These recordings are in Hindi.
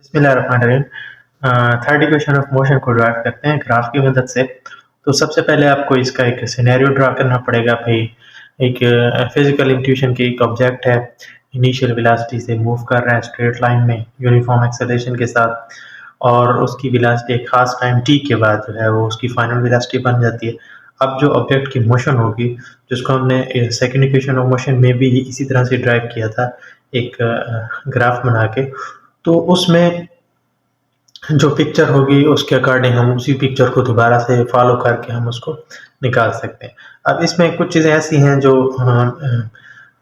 बिस्मिल्लाहिर्रहमानिर्रहीम। थर्ड इक्वेशन ऑफ मोशन को ड्राइव करते हैं ग्राफ की मदद से। तो सबसे पहले आपको इसका एक सिनेरियो ड्रा करना पड़ेगा भाई। एक फिजिकल इंट्यूशन की एक ऑब्जेक्ट है, इनिशियल वेलोसिटी से मूव कर रहा है स्ट्रेट लाइन में यूनिफॉर्म एक्सेलरेशन के साथ, और उसकी वेलोसिटी एक खास टाइम टी के बाद जो है वो उसकी फाइनल वेलोसिटी बन जाती है। अब जो ऑब्जेक्ट की मोशन होगी, जिसको हमने सेकंड इक्वेशन ऑफ मोशन में भी इसी तरह से ड्राइव किया था एक ग्राफ बना के, तो उसमें जो पिक्चर होगी उसके अकॉर्डिंग हम उसी पिक्चर को दोबारा से फॉलो करके हम उसको निकाल सकते हैं। अब इसमें कुछ चीज़ें ऐसी हैं जो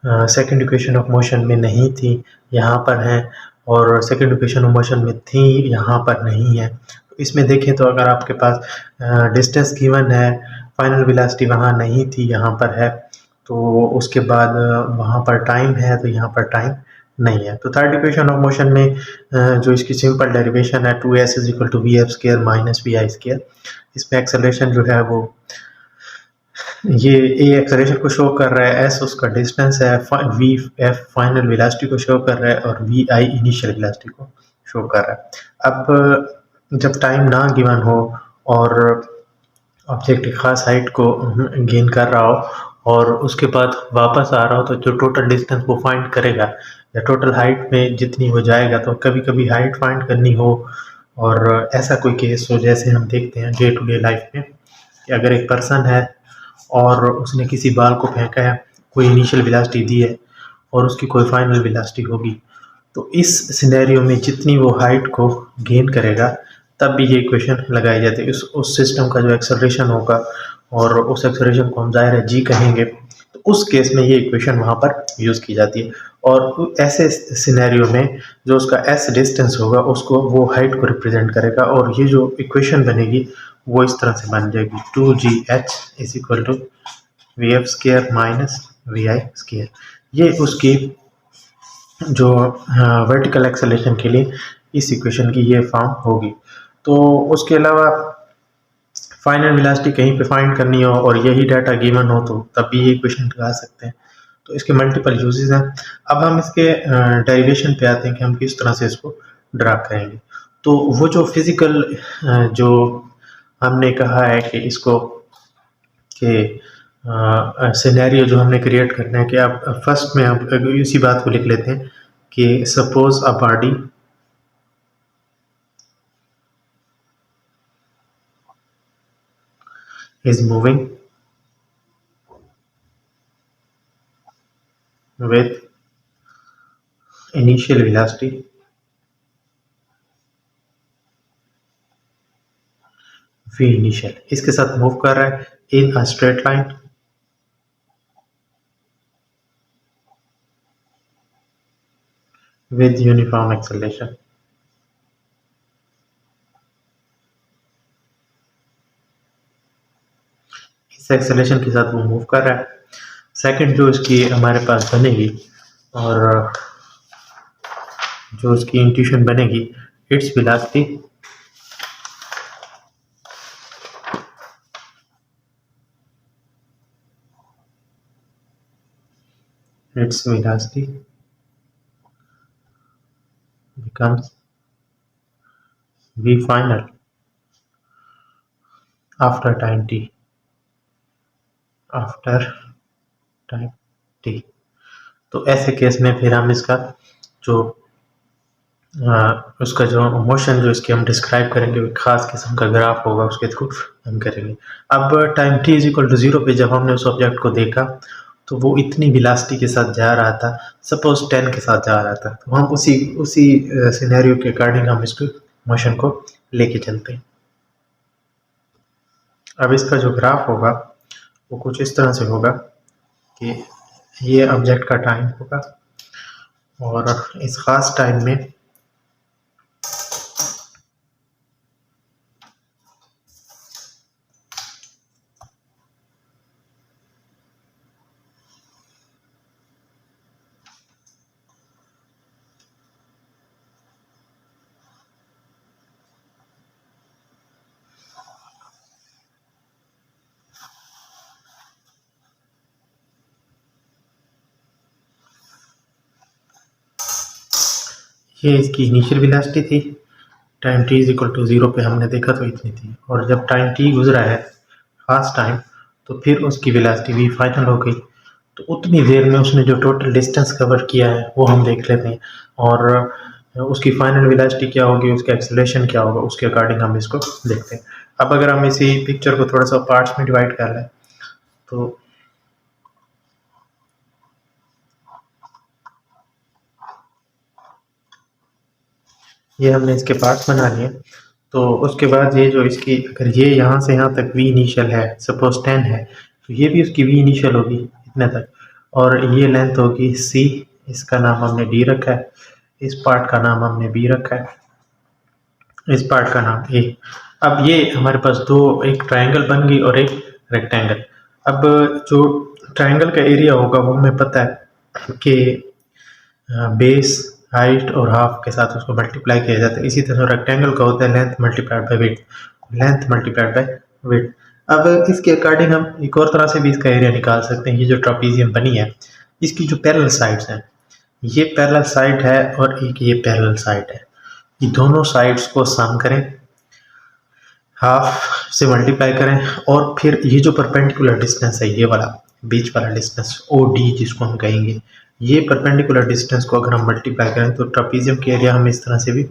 सेकंड इक्वेशन ऑफ मोशन में नहीं थी, यहाँ पर हैं, और सेकंड इक्वेशन ऑफ मोशन में थी, यहाँ पर नहीं है। तो इसमें देखें तो अगर आपके पास डिस्टेंस गिवन है, फाइनल वेलोसिटी वहाँ नहीं थी, यहाँ पर है, तो उसके बाद वहाँ पर टाइम है, तो यहाँ पर टाइम नहीं है। तो थर्ड इक्वेशन ऑफ मोशन में जो इसकी सिंपल डेरिवेशन है 2s is equal to V F square minus we I square. इसमें एक्सेलरेशन जो है वो ये ए एक्सेलरेशन को शो कर रहा है, एस उसका डिस्टेंस है, वी एफ फाइनल वेलोसिटी को शो कर रहा है, और वी आई इनिशियल वेलोसिटी को शो कर रहा है। अब जब टाइम ना गिवन हो और ऑब्जेक्ट एक खास हाइट को गेन कर रहा हो और उसके बाद वापस आ रहा हो, तो जो टोटल डिस्टेंस वो फाइंड करेगा या टोटल हाइट में जितनी हो जाएगा, तो कभी कभी हाइट फाइंड करनी हो और ऐसा कोई केस हो, जैसे हम देखते हैं डे टू डे लाइफ में कि अगर एक पर्सन है और उसने किसी बाल को फेंका है, कोई इनिशियल वेलोसिटी दी है और उसकी कोई फाइनल वेलोसिटी होगी, तो इस सिनेरियो में जितनी वो हाइट को गेन करेगा तब भी ये इक्वेशन लगाई जाती है। उस सिस्टम का जो एक्सेलरेशन होगा और उस एक्सेलरेशन को हम ज़ाहिर है जी कहेंगे, तो उस केस में ये इक्वेशन वहाँ पर यूज़ की जाती है। और ऐसे सिनेरियो में जो उसका एस डिस्टेंस होगा उसको वो हाइट को रिप्रेजेंट करेगा, और ये जो इक्वेशन बनेगी वो इस तरह से बन जाएगी 2gh is equal to V F square minus we I square. ये उसकी जो वर्टिकल एक्सेलरेशन के लिए इस इक्वेशन की ये फॉर्म होगी। तो उसके अलावा फाइनल वेलोसिटी कहीं पे फाइंड करनी हो और यही डाटा गिवन हो, तो तब भी ये इक्वेशन लगा सकते हैं। तो इसके मल्टीपल यूजेस हैं। अब हम इसके डेरिवेशन पे आते हैं कि हम किस तरह से इसको ड्रा करेंगे। तो वो जो फिजिकल जो हमने कहा है कि इसको कि सिनेरियो जो हमने क्रिएट करना है, कि अब फर्स्ट में हम इसी बात को लिख लेते हैं कि suppose a body is moving with initial velocity v initial, इसके साथ मूव कर रहा है in a straight line with uniform acceleration. इस एक्सेलरेशन के साथ वो मूव कर रहा है। सेकंड जो इसकी हमारे पास बनेगी, और जो इसकी इंट्यूशन बनेगी, its velocity its velocity becomes v final after time t, after time t। तो ऐसे केस में फिर हम इसका जो उसका जो मोशन जो इसके हम डिस्क्राइब करेंगे, वो खास किस्म का ग्राफ होगा, उसके थ्रू हम करेंगे। अब time t is equal to 0 पे जब हमने उस ऑब्जेक्ट को देखा, तो वो इतनी वेलोसिटी के साथ जा रहा था, सपोज 10 के साथ जा रहा था, तो हम उसी उसी सिनेरियो के अकॉर्डिंग हम इसको मोशन को लेके चलते हैं। अब इसका जो ग्राफ होगा वो कुछ इस तरह से होगा कि ये ऑब्जेक्ट का टाइम होगा, और इस खास टाइम में ये इसकी इनिशियल वेलोसिटी थी, time t is equal to 0 पे हमने देखा तो इतनी थी, और जब टाइम t गुजरा है फास्ट टाइम, तो फिर उसकी वेलोसिटी v फाइनल हो गई। तो उतनी देर में उसने जो टोटल डिस्टेंस कवर किया है वो हम देख लेते हैं, और उसकी फाइनल वेलोसिटी क्या होगी, उसका एक्सेलरेशन क्या होगा, उसके अकॉर्डिंग हम इसको देखते हैं। अब अगर हम इसी पिक्चर को थोड़ा सा पार्ट्स में डिवाइड कर लें, तो ये हमने इसके पार्ट्स बना लिए। तो उसके बाद ये जो इसकी, अगर ये यहाँ से यहाँ तक v इनिशियल है, सपोज 10 है, तो ये भी उसकी v इनिशियल होगी इतने तक, और ये लेंथ होगी c, इसका नाम हमने d रखा है, इस पार्ट का नाम हमने b रखा है, इस पार्ट का नाम a। अब ये हमारे पास दो, एक ट्रायंगल बन गई और एक रेक्टेंगल। अब जो ट्रायंगल का एरिया होगा वो हमें पता है कि बेस, हाइट और हाफ के साथ उसको मल्टीप्लाई किया जाता है। इसी तरह रेक्टेंगल का होता है length multiplied by width, length multiplied by width. अब इसके अकॉर्डिंग हम एक और तरह से भी इसका एरिया निकाल सकते हैं। ये जो ट्रापीजियम बनी है, इसकी जो पैरेलल साइड्स हैं, ये पैरेलल साइड है और एक ये पैरेलल साइड है, ये दोनों साइड्स को सम करें, हाफ से मल्टीप्लाई करें, और फिर ये जो परपेंडिकुलर डिस्टेंस है, ये वाला बीच वाला डिस्टेंस ओ डी जिसको हम कहेंगे, ये परपेंडिकुलर डिस्टेंस को अगर हम मल्टीप्लाई करें तो ट्रापीजियम के एरिया हम इस तरह से भी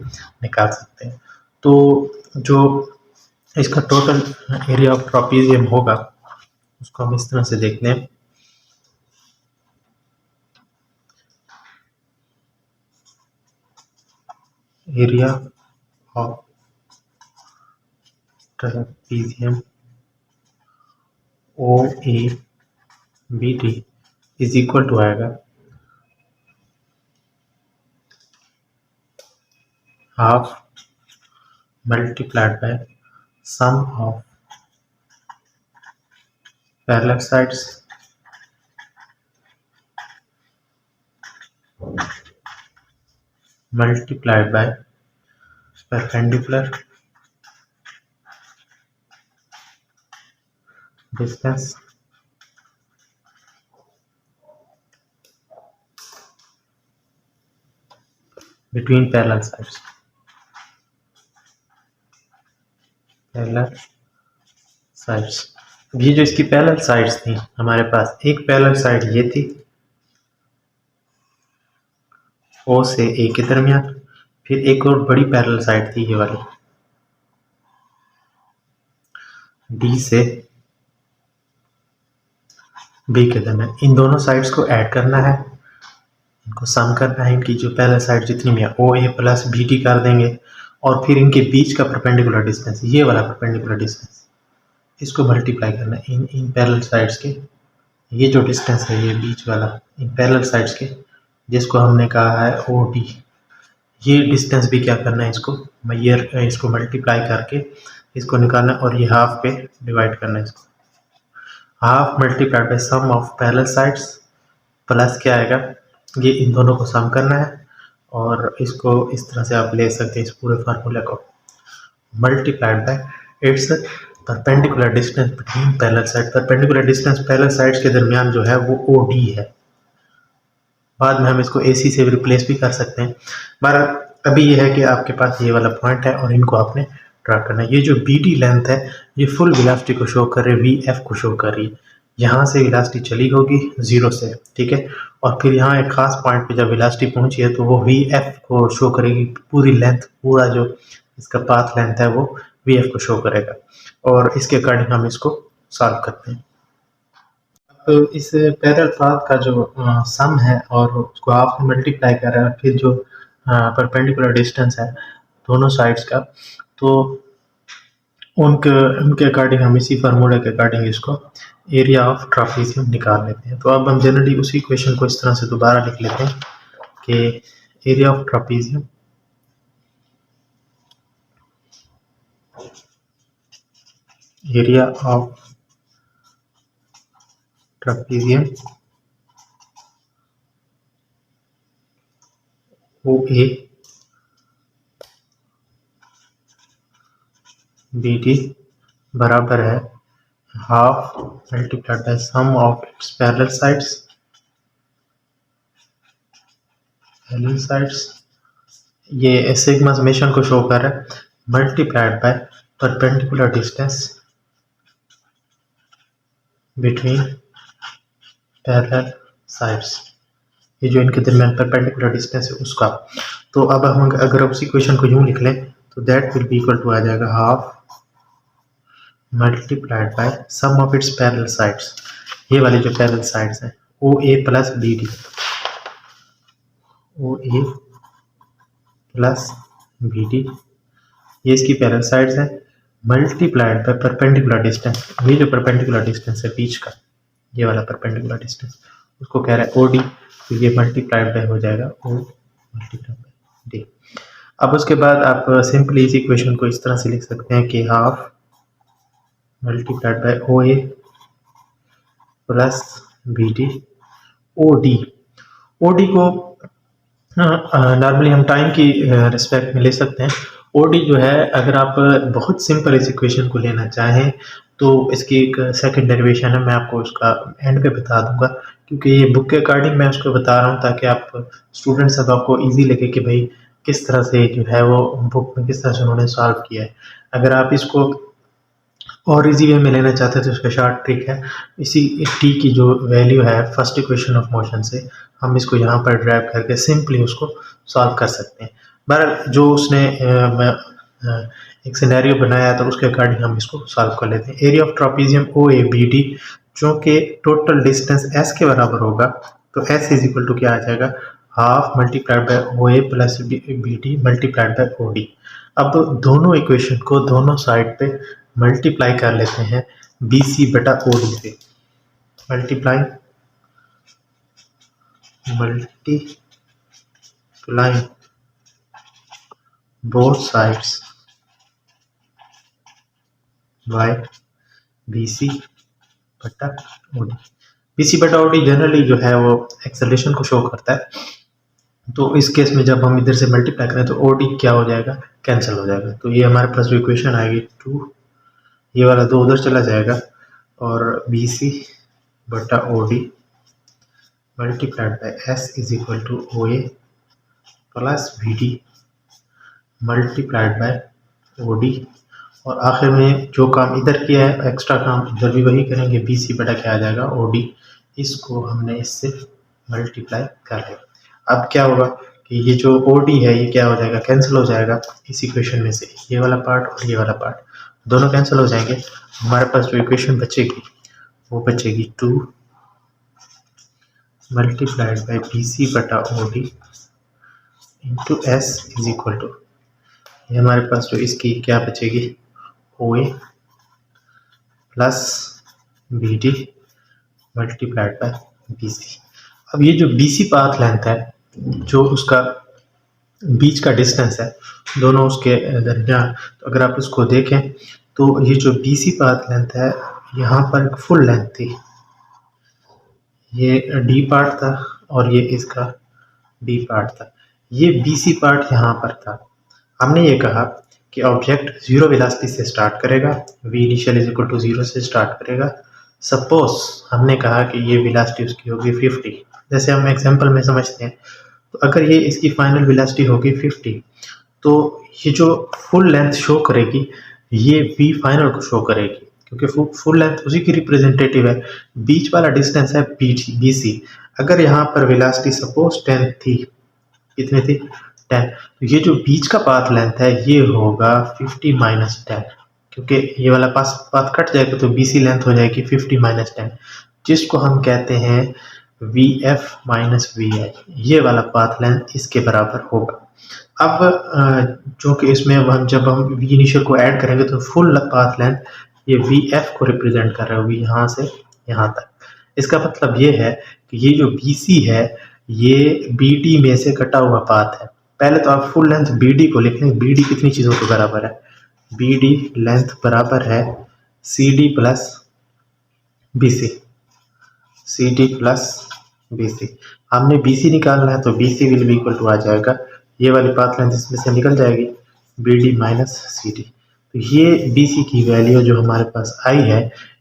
निकाल सकते हैं। तो जो इसका टोटल एरिया ऑफ ट्रापीजियम होगा उसको हम इस तरह से देखते हैं। Area of trapezium O A B T is equal to आएगा half multiplied by sum of parallel sides multiplied by perpendicular distance between parallel sides। Parallel sides, ये जो इसकी पैरेलल साइड्स थी हमारे पास, एक पैरेलल साइड ये थी ओ से ए के दरमियान, फिर एक और बड़ी पैरेलल साइड थी ये वाली डी से बी के दरमियान। इन दोनों साइड्स को ऐड करना है, इनको सम करना है, इनकी जो पैरेलल साइड जितनी भी है ओ ए प्लस बी टी कर देंगे, और फिर इनके बीच का परपेंडिकुलर डिस्टेंस, ये वाला परपेंडिकुलर डिस्टेंस, इसको मल्टीप्लाई करना है इन पैरेलल साइड्स के। ये जो डिस्टेंस है ये बीच वाला इन पैरेलल साइड्स के, जिसको हमने कहा है ओ डी, ये डिस्टेंस भी क्या करना है, इसको मैयर, इसको मल्टीप्लाई करके इसको निकालना है, और ये हाफ पे डिवाइड करना है इसको। Half multiplied by sum of parallel sides plus क्या आएगा, ये इन दोनों को सम करना है, और इसको इस तरह से आप ले सकते हैं इस पूरे फार्मूले को, multiplied by it's perpendicular distance between parallel side. Perpendicular distance parallel sides के दरमियान जो है वो ओ डी है। बाद में हम इसको ए सी से भी रिप्लेस भी कर सकते हैं, पर अभी ये है कि आपके पास ये वाला पॉइंट है और इनको आपने ड्रा करना है। ये जो बी डी लेंथ है ये फुल वेलोसिटी को शो कर रही है, वी एफ को शो कर रही है। यहाँ से वेलोसिटी चली होगी 0 से, ठीक है, और फिर यहाँ एक खास पॉइंट पे जब वेलोसिटी पहुंची है तो वो वी एफ को शो करेगी, पूरी लेंथ, पूरा जो इसका पाथ लेंथ है वो वी एफ को शो करेगा, और इसके अकॉर्डिंग हम इसको सॉल्व करते हैं। तो इस पैरेलल पाथ का जो सम है और उसको हाफ में मल्टीप्लाई कर रहा है, फिर जो परपेंडिकुलर डिस्टेंस है दोनों साइड्स का, तो उनके उनके अकॉर्डिंग हम इसी फार्मूले के अकॉर्डिंग इसको एरिया ऑफ ट्रापीजियम निकाल लेते हैं। तो अब हम जनरली उसी क्वेश्चन को इस तरह से दोबारा लिख लेते हैं कि area of trapezium O A B D बराबर है half multiplied by sum of its parallel sides ये सिग्मा समेशन को शो कर रहा है, multiplied by perpendicular distance between parallel sides, ये जो इनके दरमियान परपेंडिकुलर डिस्टेंस है उसका। तो अब हम अगर उसी क्वेश्चन को यूं लिख लें तो that will be equal to आ जाएगा half multiplied by sum of its parallel sides, ये वाली जो पैरेलल साइड्स हैं O A plus B D, O A plus B D, ये इसकी पैरेलल साइड्स हैं, मल्टीप्लाइड बाय परपेंडिकुलर डिस्टेंस, ये जो परपेंडिकुलर डिस्टेंस है बीच का, ये वाला परपेंडिकुलर डिस्टेंस उसको कह रहा है ओडी, तो ये मल्टीप्लाइड बाय हो जाएगा ओ मल्टीप्लाइड बाय डी। अब उसके बाद आप सिंपली इस इक्वेशन को इस तरह से लिख सकते हैं कि half multiplied by O A plus B D, O D, O D को नॉर्मली हम टाइम की रिस्पेक्ट में ले सकते हैं। ओ डी जो है अगर आप बहुत सिंपल इस इक्वेशन को लेना चाहें तो इसकी एक सेकंड डेरिवेशन है, मैं आपको उसका एंड पे बता दूंगा, क्योंकि ये बुक के अकॉर्डिंग मैं उसको बता रहा हूँ ताकि आप स्टूडेंट सब आपको इजी लगे कि भाई किस तरह से जो है वो बुक में किस तरह से उन्होंने सॉल्व किया है। अगर आप इसको और इजी वे में लेना चाहते हैं तो उसका शॉर्ट ट्रिक है, इसी टी की जो वैल्यू है फर्स्ट इक्वेशन ऑफ मोशन से हम इसको यहाँ पर ड्राइव करके सिंपली उसको सॉल्व कर सकते हैं। बहरहाल जो उसने एक सिनेरियो बनाया तो उसके अकॉर्डिंग हम इसको सॉल्व कर लेते हैं। Area of trapezium O A B D जो कि टोटल डिस्टेंस एस के बराबर होगा, तो एस इज इक्वल टू क्या आ जाएगा, half multiplied by O A plus B D multiplied by O D. अब दोनों इक्वेशन को दोनों साइड पे मल्टीप्लाई कर लेते हैं बी सी बटा ओ डी से, multiply both sides by B C बटा ओ डी। बी सी बटा ओ डी जनरली जो है वो एक्सेलरेशन को शो करता है, तो इस केस में जब हम इधर से मल्टीप्लाई करें तो ओ डी क्या हो जाएगा, कैंसिल हो जाएगा। तो ये हमारे पास जो इक्वेशन आएगी 2, ये वाला 2 उधर चला जाएगा और बी सी बटा O D multiplied by s is equal to O A plus B D multiplied by O D, और आखिर में जो काम इधर किया है एक्स्ट्रा काम इधर भी वही करेंगे, बी सी बटा क्या आ जाएगा ओ डी, इसको हमने इससे मल्टीप्लाई कर लिया। अब क्या होगा कि ये जो ओ डी है ये क्या हो जाएगा, कैंसिल हो जाएगा इस इक्वेशन में से, ये वाला पार्ट और ये वाला पार्ट दोनों कैंसिल हो जाएंगे। हमारे पास जो इक्वेशन बचेगी वो बचेगी 2 मल्टीप्लाइड बाय बी सी बटा O D into S is equal to, ये हमारे पास जो इसकी क्या बचेगी O A plus B D multiplied by B C. अब ये जो बी सी पाथ लेंथ है, जो उसका बीच का डिस्टेंस है दोनों उसके दरमियान, तो अगर आप उसको देखें तो ये जो बी सी पाथ लेंथ है यहाँ पर एक फुल लेंथ थी, ये डी पार्ट था और ये इसका डी पार्ट था, ये बी सी पार्ट यहाँ पर था। हमने ये कहा कि ऑब्जेक्ट जीरो वेलोसिटी से स्टार्ट करेगा, v initial is equal to 0 से स्टार्ट करेगा। सपोज हमने कहा कि ये वेलोसिटी उसकी होगी 50, जैसे हम एग्जांपल में समझते हैं, तो अगर ये इसकी फाइनल वेलोसिटी होगी 50, तो ये जो फुल लेंथ शो करेगी ये वी फाइनल को शो करेगी, क्योंकि फुल लेंथ उसी की रिप्रेजेंटेटिव है। बीच वाला डिस्टेंस है बी सी, अगर यहाँ पर वेलोसिटी सपोज 10 थी, कितनी थी 10, तो ये जो बीच का पाथ लेंथ है ये होगा 50 माइनस 10, क्योंकि ये वाला पाथ कट जाएगा तो बी सी लेंथ हो जाएगी 50 माइनस 10, जिसको हम कहते हैं वी एफ माइनस वी आई, ये वाला पाथ लेंथ इसके बराबर होगा। अब जो कि इसमें हम जब हम वी इनिशियल को ऐड करेंगे तो फुल पाथ लेंथ ये वी एफ को रिप्रेजेंट कर रहा होगी यहाँ से यहाँ तक। इसका मतलब ये है कि ये जो बी सी है ये बी डी में से कटा हुआ पाथ है। पहले तो आप फुल लेंथ बी डी को लिख लें, बी डी कितनी चीज़ों के बराबर है, बी डी लेंथ बराबर है C D plus B C, C D plus B C. हमने बी सी निकालना है तो B C will be equal to आ जाएगा, ये वाली पाथ लेंथ इसमें से निकल जाएगी B D minus C D. तो ये बी सी की वैल्यू जो हमारे पास आई है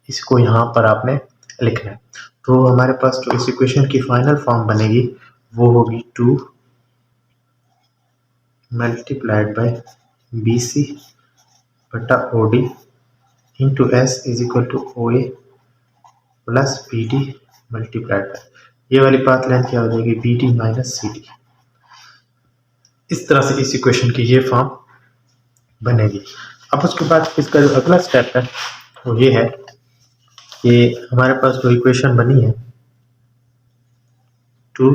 इसको यहाँ पर आपने लिखना है। तो हमारे पास जो इस इक्वेशन की फाइनल फॉर्म बनेगी वो होगी 2 मल्टीप्लाइड बाय बी सी बटा O D into S is equal to O A plus B D multiplied by ये वाली पाथ लेंथ क्या हो जाएगी B D minus C D. इस तरह से इस इक्वेशन की ये फॉर्म बनेगी। अब उसके बाद इसका जो अगला स्टेप है वो ये है कि हमारे पास जो इक्वेशन बनी है 2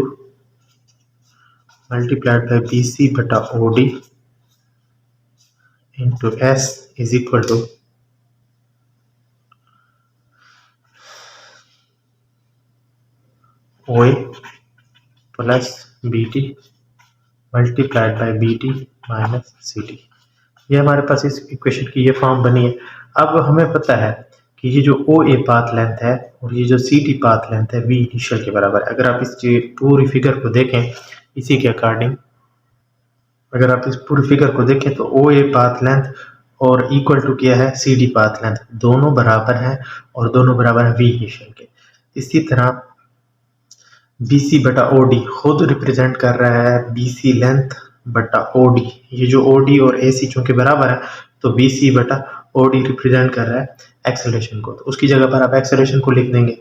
मल्टीप्लाइड बाय बी सी बटा O D into S is equal to O A plus B D multiplied by B D minus C D. ये हमारे पास इस इक्वेशन की ये फॉर्म बनी है। अब हमें पता है कि ये जो ओ ए पाथ लेंथ है और ये जो सी डी पाथ लेंथ है वी इनिशियल के बराबर है। अगर आप इस पूरी फिगर को देखें इसी के अकॉर्डिंग, अगर आप इस पूरी फिगर को देखें तो ओ ए पाथ लेंथ और इक्वल टू क्या है सी डी पाथ लेंथ, दोनों बराबर हैं और दोनों बराबर हैं वी इनिशियल के। इसी तरह बी सी बटा ओ डी खुद रिप्रेजेंट कर रहा है बी सी लेंथ बटा ओ डी। ये जो ओ डी और ए सी चूंकि बराबर है तो बी सी बटा ओ डी रिप्रेजेंट कर रहा है एक्सेलरेशन को, तो उसकी जगह पर आप एक्सेलरेशन को लिख देंगे।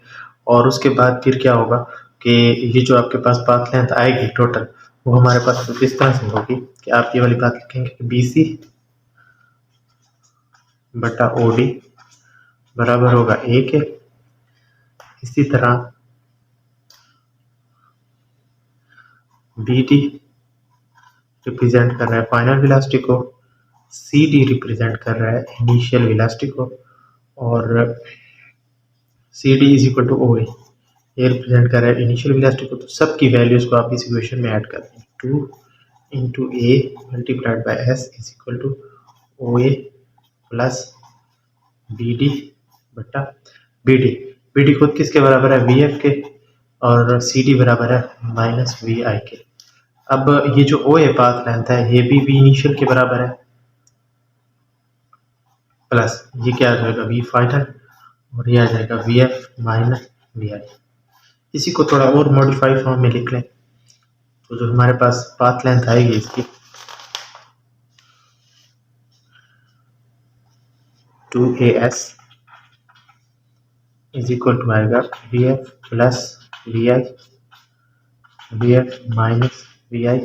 और उसके बाद फिर क्या होगा कि ये जो आपके पास पाथ लेंथ आएगी टोटल वो हमारे पास तो किस तरह से होगी कि आप ये वाली बात लिखेंगे कि बी सी बटा ओ डी बराबर होगा ए के। इसी तरह बी डी रिप्रेजेंट कर रहा है फाइनल वेलोसिटी को, सी डी रिप्रेजेंट कर रहा है इनिशियल वेलोसिटी को और C D is equal to O A ये रिप्रेजेंट कर रहा है इनिशियल वेलोसिटी को। तो सब की वैल्यूज को आप इस इक्वेशन में ऐड कर दें 2 into a multiplied by s is equal to O A plus B D बटा बी डी। बी डी खुद किसके बराबर है वी एफ के और सी डी बराबर है माइनस वी आई के। अब ये जो ओ ए पाथ लेंथ है ये भी वी इनिशियल के बराबर है प्लस ये क्या आ जाएगा वी फाइनल और ये आ जाएगा वी एफ माइनस वी आई। इसी को थोड़ा और मॉडिफाई फॉर्म में लिख लें तो जो हमारे पास पाथ लेंथ आएगी इसकी 2as इज इक्वल टू आएगा V F plus we I V F minus we आई।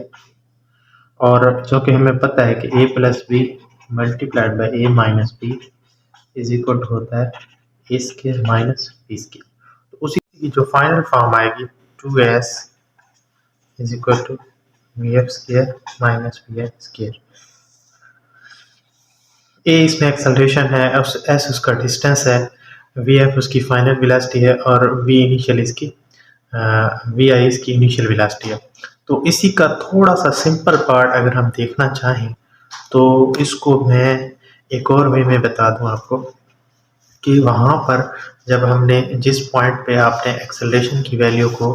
और जो कि हमें पता है कि a plus B multiplied by A minus B is equal to होता है A square minus B square. तो उसी की जो फाइनल फॉर्म आएगी 2s is equal to V F square minus we I square. A इसमें एक्सेलरेशन है, एस उसका डिस्टेंस है, वी एफ उसकी फाइनल वेलोसिटी है और वी इनिशियल इसकी वी आई इसकी इनिशियल वेलोसिटी है। तो इसी का थोड़ा सा सिंपल पार्ट अगर हम देखना चाहें तो इसको मैं एक और वे में बता दूं आपको कि वहाँ पर जब हमने जिस पॉइंट पे आपने एक्सेलरेशन की वैल्यू को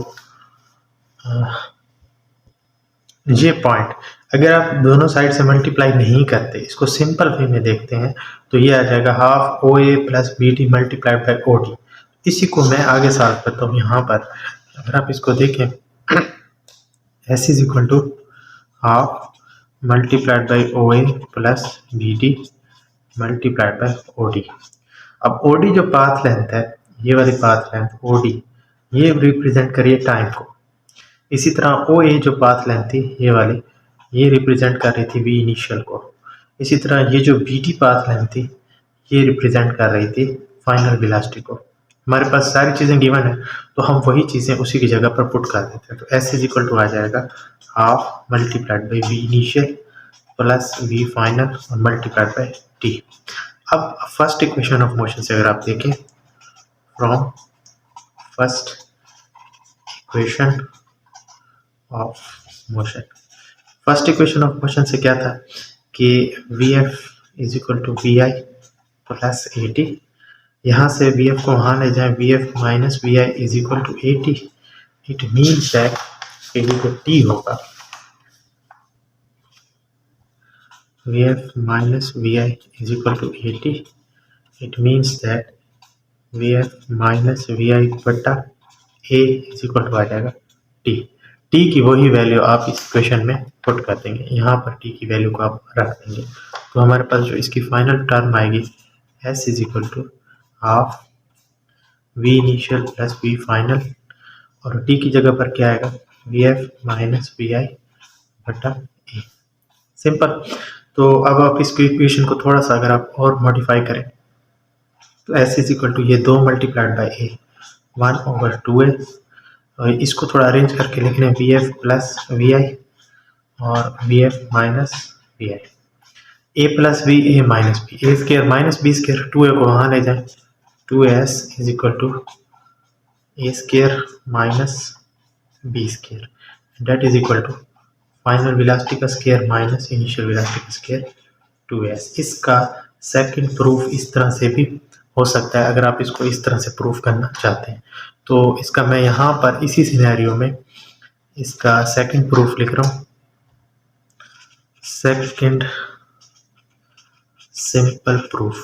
ये पॉइंट अगर आप दोनों साइड से मल्टीप्लाई नहीं करते, इसको सिंपल वे में देखते हैं तो ये आ जाएगा half O A plus B T multiplied by O D. इसी को मैं आगे सॉल्व करता हूँ। यहाँ पर अगर आप इसको देखें s is equal to half multiplied by O A plus B D multiplied by O D. अब ओ डी जो पाथ लेंथ है ये वाली पाथ लेंथ ओ डी ये रिप्रेजेंट करिए टाइम को। इसी तरह ओ ए जो पाथ लेंथ थी ये वाली ये रिप्रेजेंट कर रही थी वी इनिशियल को। इसी तरह ये जो बी टी पाथ लेंथ थी ये रिप्रेजेंट कर रही थी फाइनल वेलोसिटी को। हमारे पास सारी चीज़ें गिवन है तो हम वही चीज़ें उसी की जगह पर पुट कर देते हैं। तो एस इज इक्वल टू आ जाएगा half multiplied by v initial plus v final और मल्टीप्लाइड बाई टी। अब फर्स्ट इक्वेशन ऑफ मोशन से अगर आप देखें from first equation of motion, first equation of motion से क्या था कि v f is equal to v i plus a t. यहाँ से वी एफ को वहाँ ले जाएं v F minus we I is equal to A T. It means that ये जो टी होगा V F minus we I is equal to A T. It means that V F minus we आई बटा ए इज इक्वल टू आ जाएगा टी। टी की वही वैल्यू आप इस इक्वेशन में पुट कर देंगे, यहाँ पर टी की वैल्यू को आप रख देंगे। तो हमारे पास जो इसकी फाइनल टर्म आएगी s is equal to half v initial plus v final, और टी की जगह पर क्या आएगा, वी एफ माइनस वी आई बटा ए। सिंपल। तो अब आप इसकी इक्वेशन को थोड़ा सा अगर आप और मॉडिफाई करें तो एस इज इक्वल टू ये 2 मल्टीप्लाइड बाई ए 1/2 ए, और इसको थोड़ा अरेंज करके लिख लें वी एफ प्लस वी आई और v F minus we i, a plus b a minus b, a square minus B square, 2 a को वहाँ ले जाए, 2s is equal to a square minus B square, that is equal to final velocity का स्केयर माइनस इनिशियल वेलोसिटी का स्केयर 2s। इसका सेकंड प्रूफ इस तरह से भी हो सकता है अगर आप इसको इस तरह से प्रूफ करना चाहते हैं। तो इसका मैं यहाँ पर इसी सिनेरियो में इसका सेकंड प्रूफ लिख रहा हूँ, सेकंड सिंपल प्रूफ।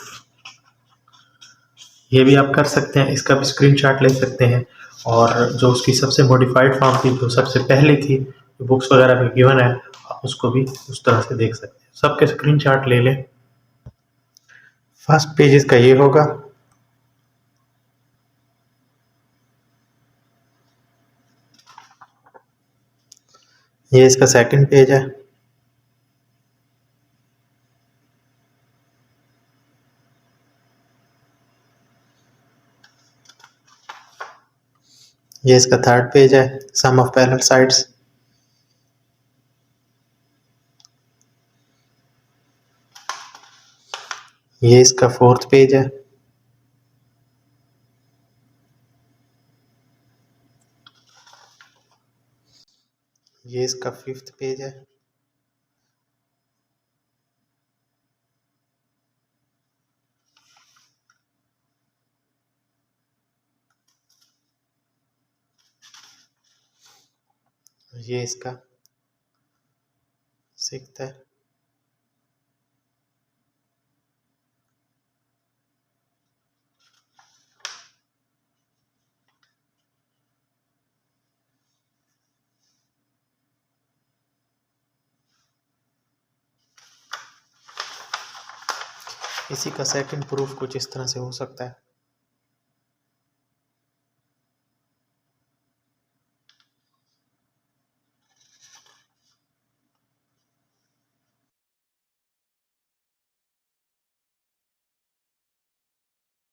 ये भी आप कर सकते हैं, इसका भी स्क्रीनशॉट ले सकते हैं, और जो उसकी सबसे मॉडिफाइड फॉर्म थी, जो सबसे पहले थी, जो बुक्स वगैरह में गिवन है, आप उसको भी उस तरह से देख सकते हैं। सबके स्क्रीनशॉट ले लें। फर्स्ट पेज इसका ये होगा, ये इसका सेकंड पेज है, ये इसका थर्ड पेज है, सम ऑफ पैरेलल साइड्स, ये इसका फोर्थ पेज है, ये इसका फिफ्थ पेज है, ये इसका सिक्स्थ है, इसी का सेकंड प्रूफ कुछ इस तरह से हो सकता है।